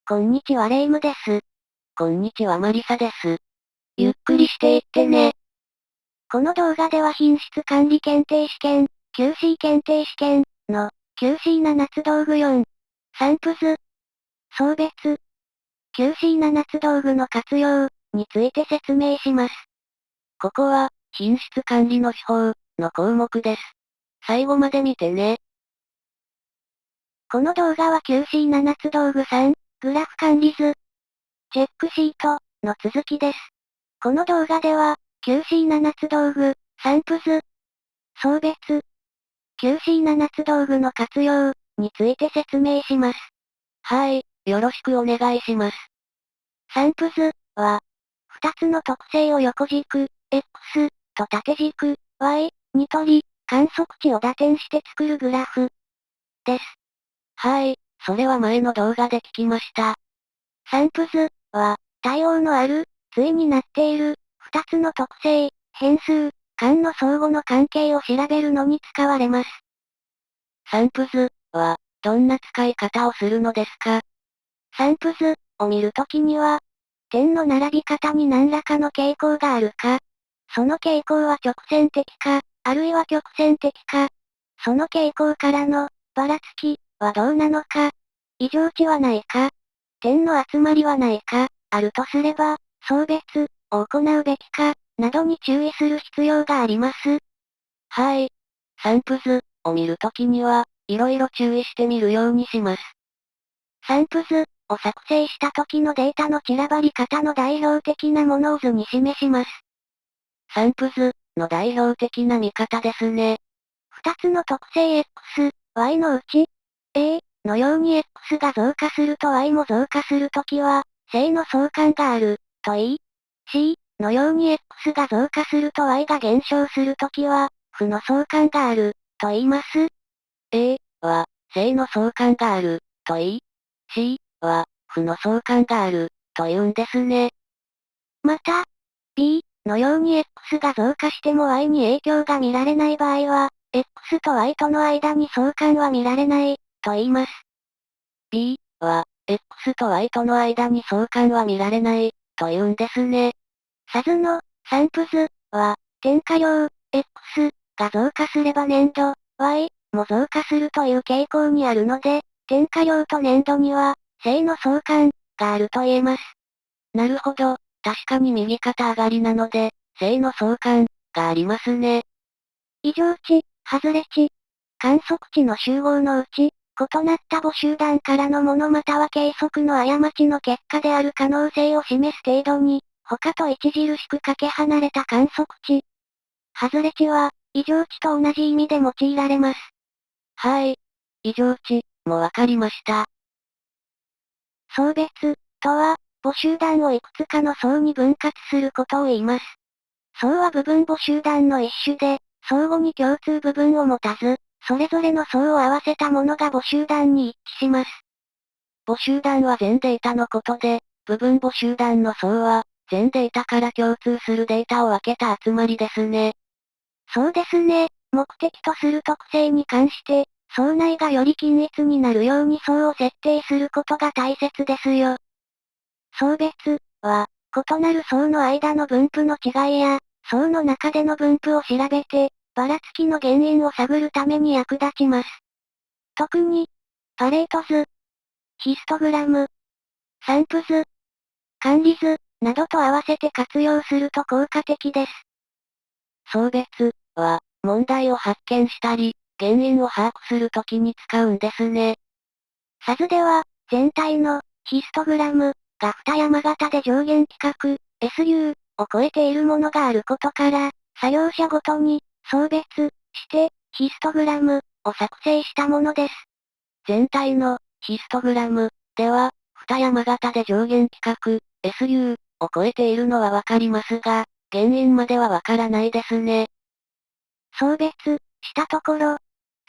こんにちはレイムです。こんにちはマリサです。ゆっくりしていってね。この動画では品質管理検定試験、QC 検定試験の QC7 つ道具4、散布図、送別、QC7 つ道具の活用について説明します。ここは品質管理の手法の項目です。最後まで見てね。この動画は QC7 つ道具3、グラフ管理図、チェックシートの続きです。この動画では、QC7 つ道具、散布図、送別、QC7 つ道具の活用について説明します。はい、よろしくお願いします。散布図は、2つの特性を横軸、X と縦軸、Y に取り、観測値を打点して作るグラフです。はい、それは前の動画で聞きました。散布図は、対応のある、対になっている、2つの特性、変数、間の相互の関係を調べるのに使われます。散布図は、どんな使い方をするのですか？散布図を見るときには、点の並び方に何らかの傾向があるか、その傾向は直線的か、あるいは曲線的か、その傾向からの、ばらつきはどうなのか、異常値はないか、点の集まりはないか、あるとすれば、送別を行うべきか、などに注意する必要があります。はい。散布図を見るときには、いろいろ注意してみるようにします。散布図を作成した時のデータの散らばり方の代表的なものを図に示します。散布図の代表的な見方ですね。二つの特性 X、Y のうち、A のように X が増加すると Y も増加するときは、正の相関がある、と言い、C のように X が増加すると Y が減少するときは、負の相関がある、と言います。A は、正の相関がある、と言い、C は、負の相関がある、と言うんですね。また、B のように X が増加しても Y に影響が見られない場合は、X と Y との間に相関は見られない、と言います。B は、X と Y との間に相関は見られない、と言うんですね。SAS の散布図は、点火量 X が増加すれば粘度 Y も増加するという傾向にあるので、点火量と粘度には、正の相関があると言えます。なるほど、確かに右肩上がりなので、正の相関がありますね。異常値、外れ値、観測値の集合のうち、異なった母集団からのものまたは計測の過ちの結果である可能性を示す程度に、他と著しくかけ離れた観測値。外れ値は、異常値と同じ意味で用いられます。はい。異常値、もわかりました。送別、とは、母集団をいくつかの層に分割することを言います。層は部分母集団の一種で、相互に共通部分を持たず、それぞれの層を合わせたものが母集団に一致します。母集団は全データのことで、部分母集団の層は、全データから共通するデータを分けた集まりですね。そうですね。目的とする特性に関して、層内がより均一になるように層を設定することが大切ですよ。層別は、異なる層の間の分布の違いや、層の中での分布を調べて、ばらつきの原因を探るために役立ちます。特に、パレート図、ヒストグラム、散布図、管理図、などと合わせて活用すると効果的です。層別は、問題を発見したり、原因を把握するときに使うんですね。SAS では、全体の、ヒストグラム、が2山形で上限規格、SU、を超えているものがあることから、作業者ごとに、層別、して、ヒストグラム、を作成したものです。全体の、ヒストグラム、では、2山形で上限規格、SU、を超えているのはわかりますが、原因まではわからないですね。層別、したところ、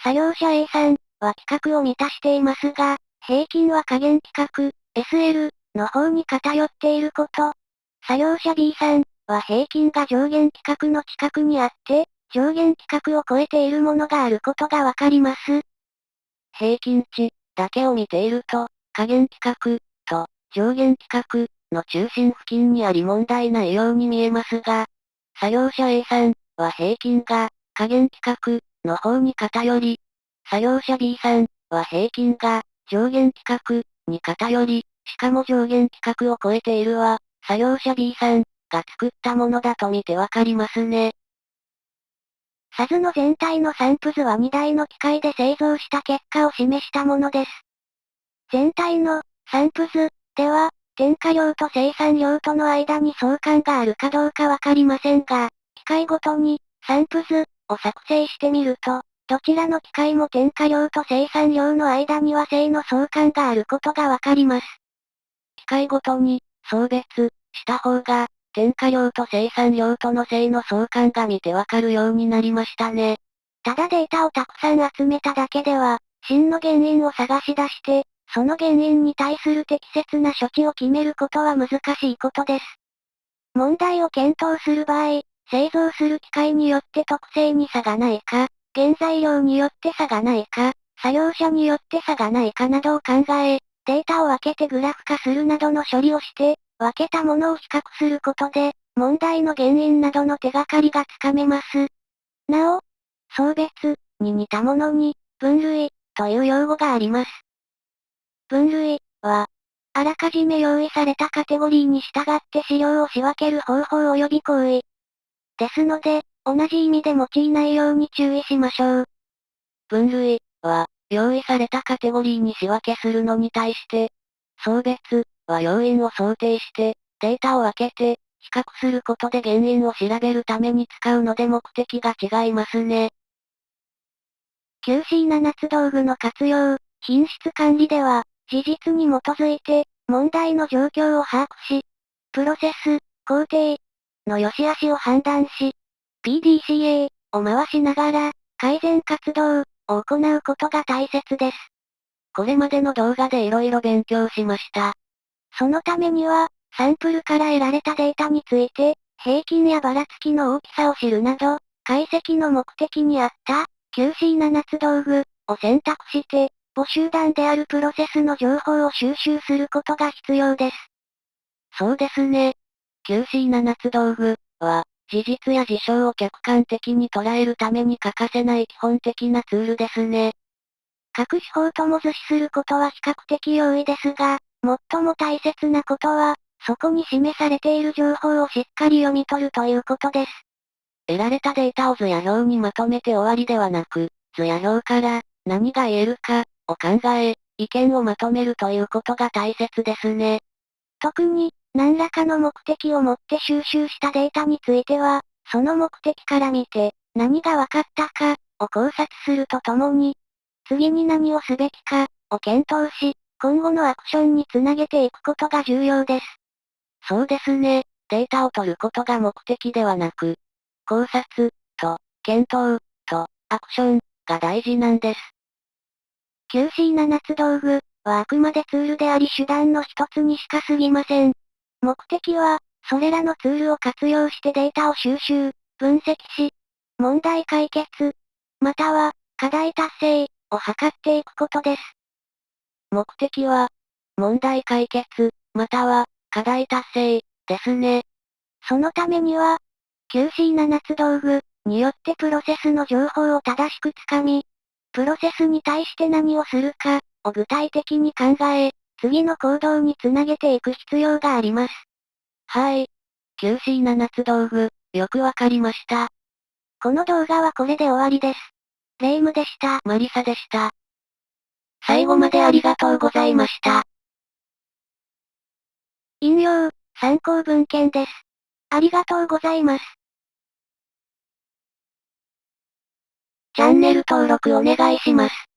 作業者 A さん、は規格を満たしていますが、平均は下限規格、SL、の方に偏っていること。作業者 B さん、は平均が上限規格の近くにあって、上限規格を超えているものがあることがわかります。平均値、だけを見ていると、下限規格、と、上限規格の中心付近にあり問題ないように見えますが、作業者 A さんは平均が下限規格の方に偏り、作業者 B さんは平均が上限規格に偏り、しかも上限規格を超えているは、作業者 B さんが作ったものだと見てわかりますね。サズの全体の散布図は2台の機械で製造した結果を示したものです。全体の散布図では、添加量と生産量との間に相関があるかどうかわかりませんが、機械ごとに散布図を作成してみると、どちらの機械も添加量と生産量の間には正の相関があることがわかります。機械ごとに送別した方が、添加量と生産量との正の相関が見てわかるようになりましたね。ただデータをたくさん集めただけでは、真の原因を探し出して、その原因に対する適切な処置を決めることは難しいことです。問題を検討する場合、製造する機械によって特性に差がないか、原材料によって差がないか、作業者によって差がないかなどを考え、データを分けてグラフ化するなどの処理をして、分けたものを比較することで、問題の原因などの手がかりがつかめます。なお、送別に似たものに、分類という用語があります。分類は、あらかじめ用意されたカテゴリーに従って資料を仕分ける方法及び行為。ですので、同じ意味で用いないように注意しましょう。分類は、用意されたカテゴリーに仕分けするのに対して、送別は要因を想定して、データを分けて、比較することで原因を調べるために使うので目的が違いますね。QC7 つ道具の活用、品質管理では、事実に基づいて、問題の状況を把握し、プロセス、工程の良し悪しを判断し、PDCA を回しながら、改善活動を行うことが大切です。これまでの動画で色々勉強しました。そのためには、サンプルから得られたデータについて、平均やばらつきの大きさを知るなど、解析の目的に合った、QC7 つ道具を選択して、母集団であるプロセスの情報を収集することが必要です。そうですね。QC7 つ道具は、事実や事象を客観的に捉えるために欠かせない基本的なツールですね。各手法とも図示することは比較的容易ですが、最も大切なことは、そこに示されている情報をしっかり読み取るということです。得られたデータを図や表にまとめて終わりではなく、図や表から何が言えるかを考え、意見をまとめるということが大切ですね。特に、何らかの目的を持って収集したデータについては、その目的から見て、何が分かったかを考察するとともに、次に何をすべきかを検討し、今後のアクションにつなげていくことが重要です。そうですね。データを取ることが目的ではなく、考察、と、検討、と、アクション、が大事なんです。QC7 つ道具、はあくまでツールであり手段の一つにしか過ぎません。目的は、それらのツールを活用してデータを収集、分析し、問題解決、または、課題達成、を図っていくことです。目的は、問題解決、または、課題達成、ですね。そのためには、QC7 つ道具によってプロセスの情報を正しくつかみ、プロセスに対して何をするかを具体的に考え、次の行動につなげていく必要があります。はい。QC7 つ道具、よくわかりました。この動画はこれで終わりです。レイムでした。マリサでした。最後までありがとうございました。引用、参考文献です。ありがとうございます。チャンネル登録お願いします。